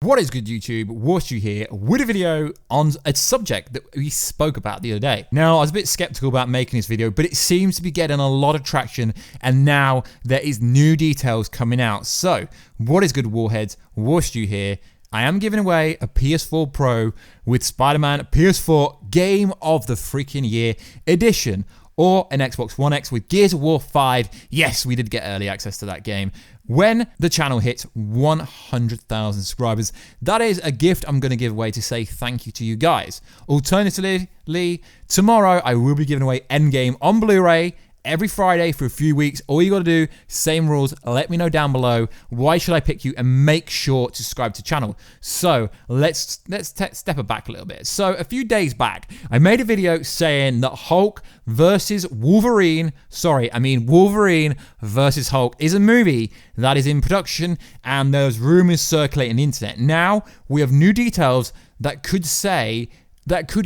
What is good, YouTube? Warstu here with a video on a subject that we spoke about the other day. Now, I was a bit skeptical about making this video, but it seems to be getting a lot of traction, and now there is new details coming out. So, what is good, Warheads? Warstu here. I am giving away a PS4 Pro with Spider-Man PS4 Game of the freaking Year edition, or an Xbox One X with Gears of War 5. Yes, we did get early access to that game. When the channel hits 100,000 subscribers, that is a gift I'm going to give away to say thank you to you guys. Alternatively, tomorrow I will be giving away EndGame on Blu-ray every Friday for a few weeks. All you got to do, same rules, let me know down below why should I pick you, and make sure to subscribe to the channel. So let's step it back a little bit. So a few days back, I made a video saying that Hulk versus Wolverine versus Hulk is a movie that is in production, and there's rumors circulating the internet. Now we have new details that could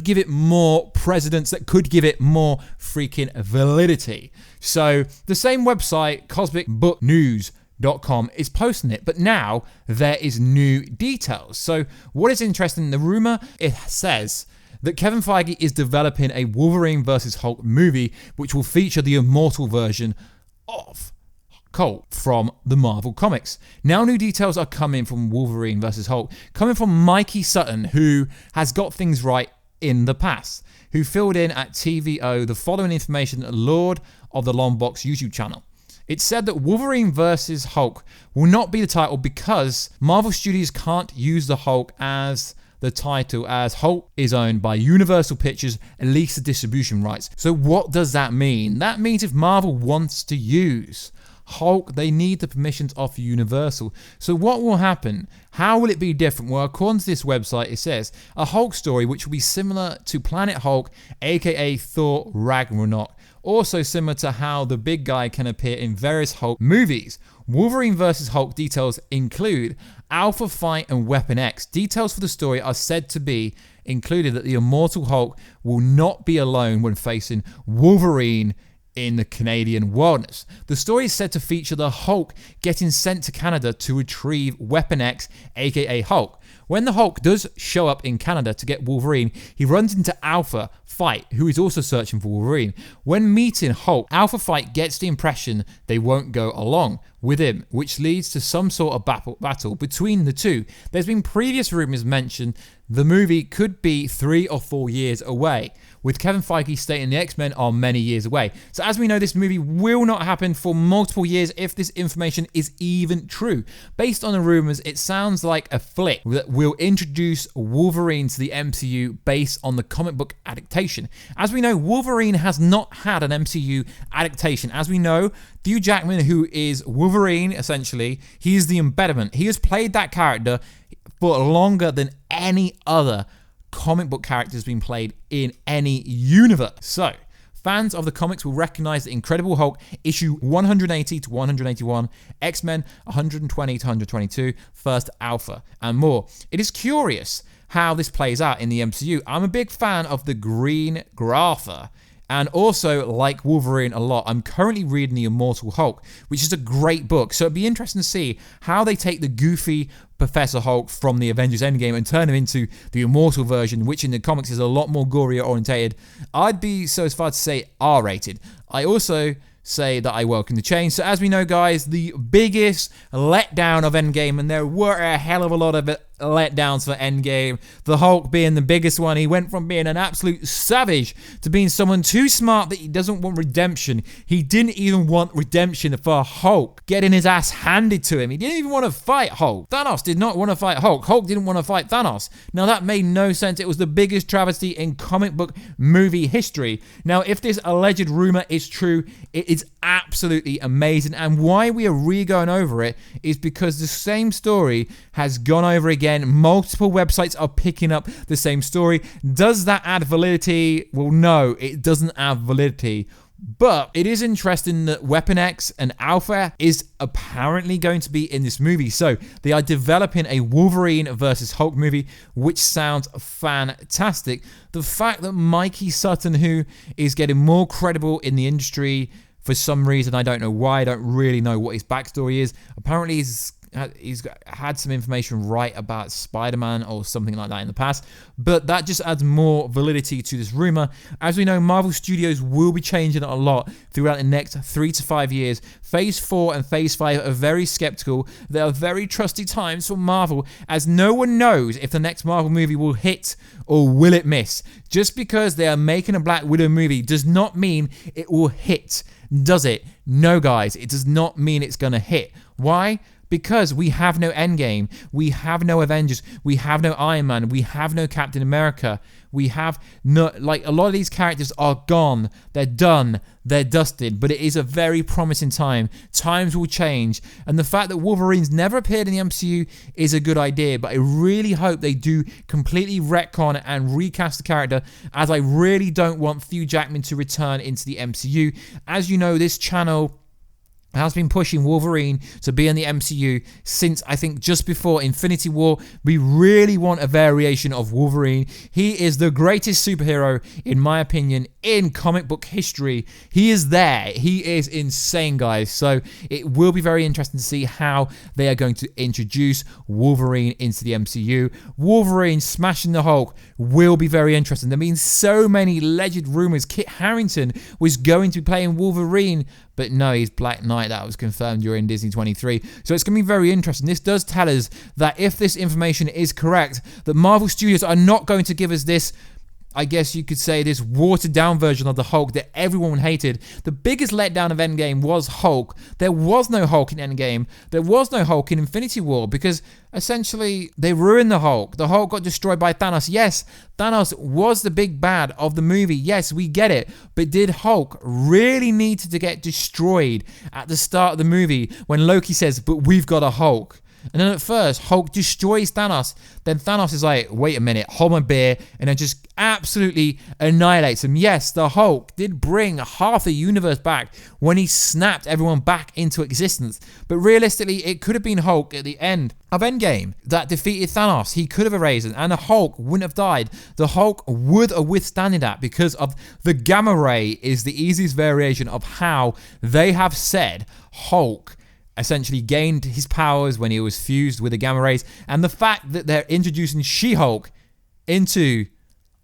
give it more precedence, that could give it more freaking validity. So the same website, cosmicbooknews.com, is posting it, but now there is new details. So what is interesting, the rumor, it says that Kevin Feige is developing a Wolverine versus Hulk movie, which will feature the immortal version of Hulk from the Marvel Comics. Now new details are coming from Wolverine vs. Hulk, coming from Mikey Sutton, who has got things right in the past, who filled in at TVO the following information at Lord of the Long Box YouTube channel. It said that Wolverine vs. Hulk will not be the title because Marvel Studios can't use the Hulk as the title, as Hulk is owned by Universal Pictures, at least the distribution rights. So what does that mean? That means if Marvel wants to use Hulk, they need the permissions of Universal. So what will happen? How will it be different? Well, according to this website, it says a Hulk story which will be similar to Planet Hulk, aka Thor Ragnarok. Also similar to how the big guy can appear in various Hulk movies. Wolverine vs. Hulk details include Alpha Fight and Weapon X. Details for the story are said to be included that the immortal Hulk will not be alone when facing Wolverine in the Canadian wilderness. The story is said to feature the Hulk getting sent to Canada to retrieve Weapon X, aka Hulk. When the Hulk does show up in Canada to get Wolverine, he runs into Alpha Fight, who is also searching for Wolverine. When meeting Hulk, Alpha Fight gets the impression they won't go along with him, which leads to some sort of battle between the two. There's been previous rumors mentioned the movie could be 3 or 4 years away, with Kevin Feige stating the X-Men are many years away. So as we know, this movie will not happen for multiple years if this information is even true. Based on the rumors, it sounds like a flick that will introduce Wolverine to the MCU based on the comic book adaptation. As we know, Wolverine has not had an MCU adaptation. As we know, Hugh Jackman, who is Wolverine, essentially, he is the embodiment. He has played that character for longer than any other comic book character has been played in any universe. So, fans of the comics will recognize the Incredible Hulk issue 180 to 181, X-Men 120 to 122, First Alpha, and more. It is curious how this plays out in the MCU. I'm a big fan of the Green Grapher, and also like Wolverine a lot. I'm currently reading The Immortal Hulk, which is a great book. So it'd be interesting to see how they take the goofy Professor Hulk from the Avengers EndGame and turn him into the immortal version, which in the comics is a lot more gory orientated. I'd be so as far to say R-rated. I also say that I welcome the change. So as we know, guys, the biggest letdown of EndGame, and there were a hell of a lot of letdowns for EndGame, the Hulk being the biggest one. He went from being an absolute savage to being someone too smart that he doesn't want redemption. He didn't even want redemption for Hulk getting his ass handed to him. He didn't even want to fight Hulk. Thanos did not want to fight Hulk. Hulk didn't want to fight Thanos. Now that made no sense. It was the biggest travesty in comic book movie history. Now if this alleged rumor is true, it is absolutely amazing, and why we are re-going over it is because the same story has gone over again. Multiple websites are picking up the same story. Does that add validity? Well, no, it doesn't add validity. But it is interesting that Weapon X and Alpha is apparently going to be in this movie. So they are developing a Wolverine versus Hulk movie, which sounds fantastic. The fact that Mikey Sutton, who is getting more credible in the industry for some reason, I don't know why, I don't really know what his backstory is. Apparently he's he's had some information right about Spider-Man or something like that in the past, but that just adds more validity to this rumor. As we know, Marvel Studios will be changing a lot throughout the next 3 to 5 years. Phase 4 and Phase 5 are very skeptical. They are very trusty times for Marvel, as no one knows if the next Marvel movie will hit or will it miss. Just because they are making a Black Widow movie does not mean it will hit, does it? No, guys, it does not mean it's going to hit. Why? Because we have no EndGame, we have no Avengers, we have no Iron Man, we have no Captain America, we have no, like, a lot of these characters are gone, they're done, they're dusted, but it is a very promising time. Times will change, and the fact that Wolverine's never appeared in the MCU is a good idea, but I really hope they do completely retcon and recast the character, as I really don't want Hugh Jackman to return into the MCU. As you know, this channel has been pushing Wolverine to be in the MCU since, I think, just before Infinity War. We really want a variation of Wolverine. He is the greatest superhero, in my opinion, in comic book history. He is there. He is insane, guys. So it will be very interesting to see how they are going to introduce Wolverine into the MCU. Wolverine smashing the Hulk will be very interesting. There have been so many alleged rumors. Kit Harington was going to be playing Wolverine, but no, he's Black Knight. That was confirmed during Disney 23. So it's going to be very interesting. This does tell us that if this information is correct, that Marvel Studios are not going to give us this, I guess you could say, this watered down version of the Hulk that everyone hated. The biggest letdown of EndGame was Hulk. There was no Hulk in EndGame. There was no Hulk in Infinity War because essentially they ruined the Hulk. The Hulk got destroyed by Thanos. Yes, Thanos was the big bad of the movie. Yes, we get it. But did Hulk really need to get destroyed at the start of the movie when Loki says, "But we've got a Hulk"? And then at first, Hulk destroys Thanos. Then Thanos is like, wait a minute, hold my beer, and then just absolutely annihilates him. Yes, the Hulk did bring half the universe back when he snapped everyone back into existence. But realistically, it could have been Hulk at the end of EndGame that defeated Thanos. He could have erased it, and the Hulk wouldn't have died. The Hulk would have withstanded that because of the gamma ray is the easiest variation of how they have said Hulk essentially gained his powers when he was fused with the gamma rays, and the fact that they're introducing She-Hulk into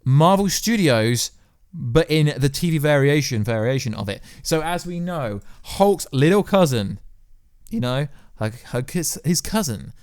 Marvel Studios but in the TV variation of it. So as we know, Hulk's little cousin, you know, his cousin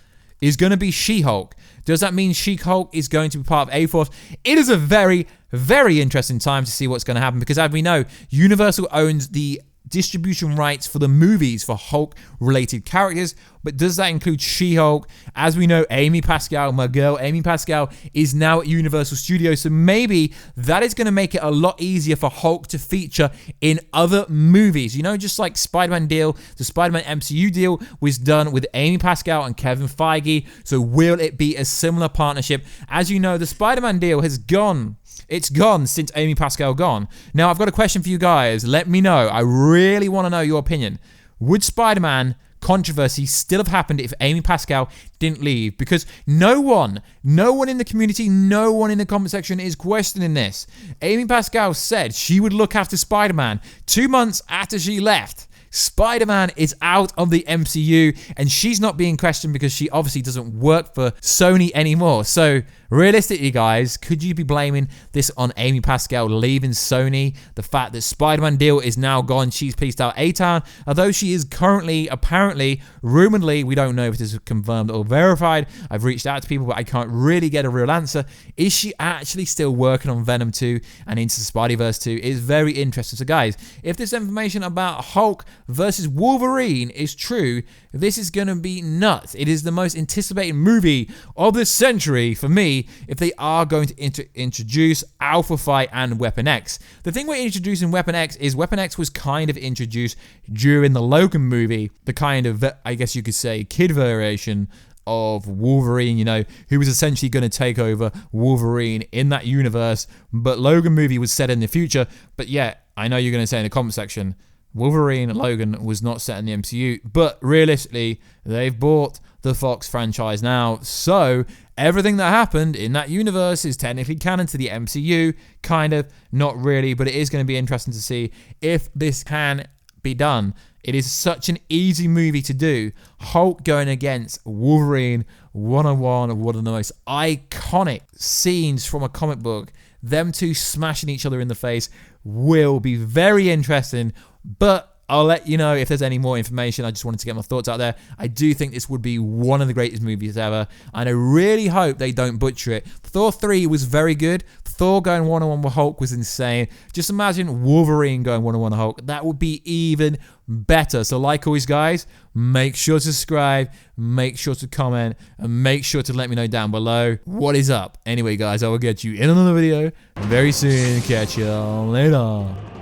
is going to be She-Hulk. Does that mean She-Hulk is going to be part of A-Force? It is a very, very interesting time to see what's going to happen because as we know, Universal owns the distribution rights for the movies for Hulk-related characters, but does that include She-Hulk? As we know, Amy Pascal, my girl Amy Pascal, is now at Universal Studios, so maybe that is going to make it a lot easier for Hulk to feature in other movies. You know, just like Spider-Man deal, the Spider-Man MCU deal was done with Amy Pascal and Kevin Feige, so will it be a similar partnership? As you know, the Spider-Man deal has gone. It's gone since Amy Pascal gone. Now, I've got a question for you guys. Let me know. I really want to know your opinion. Would Spider-Man controversy still have happened if Amy Pascal didn't leave? Because no one in the community, no one in the comment section is questioning this. Amy Pascal said she would look after Spider-Man 2 months after she left. Spider-Man is out of the MCU and she's not being questioned because she obviously doesn't work for Sony anymore. So realistically, guys, could you be blaming this on Amy Pascal leaving Sony? The fact that Spider-Man deal is now gone, she's pieced out A-Town, although she is currently, apparently, rumoredly, we don't know if this is confirmed or verified. I've reached out to people, but I can't really get a real answer. Is she actually still working on Venom 2 and Into the Spideyverse 2? It's very interesting. So guys, if this information about Hulk versus Wolverine is true, this is going to be nuts. It is the most anticipated movie of the century for me if they are going to introduce Alpha Fight and Weapon X. The thing we're introducing Weapon X is Weapon X was kind of introduced during the Logan movie, the kind of, I guess you could say, kid variation of Wolverine, you know, who was essentially going to take over Wolverine in that universe, but Logan movie was set in the future. But yeah, I know you're going to say in the comment section, Wolverine Logan was not set in the MCU, but realistically, they've bought the Fox franchise now, so everything that happened in that universe is technically canon to the MCU, kind of, not really, but it is going to be interesting to see if this can be done. It is such an easy movie to do. Hulk going against Wolverine one-on-one, one of the most iconic scenes from a comic book. Them two smashing each other in the face will be very interesting, but I'll let you know if there's any more information. I just wanted to get my thoughts out there. I do think this would be one of the greatest movies ever, and I really hope they don't butcher it. Thor 3 was very good. Thor going one-on-one with Hulk was insane. Just imagine Wolverine going one-on-one with Hulk. That would be even better. So like always, guys, make sure to subscribe, make sure to comment, and make sure to let me know down below what is up. Anyway, guys, I will get you in another video very soon. Catch you later.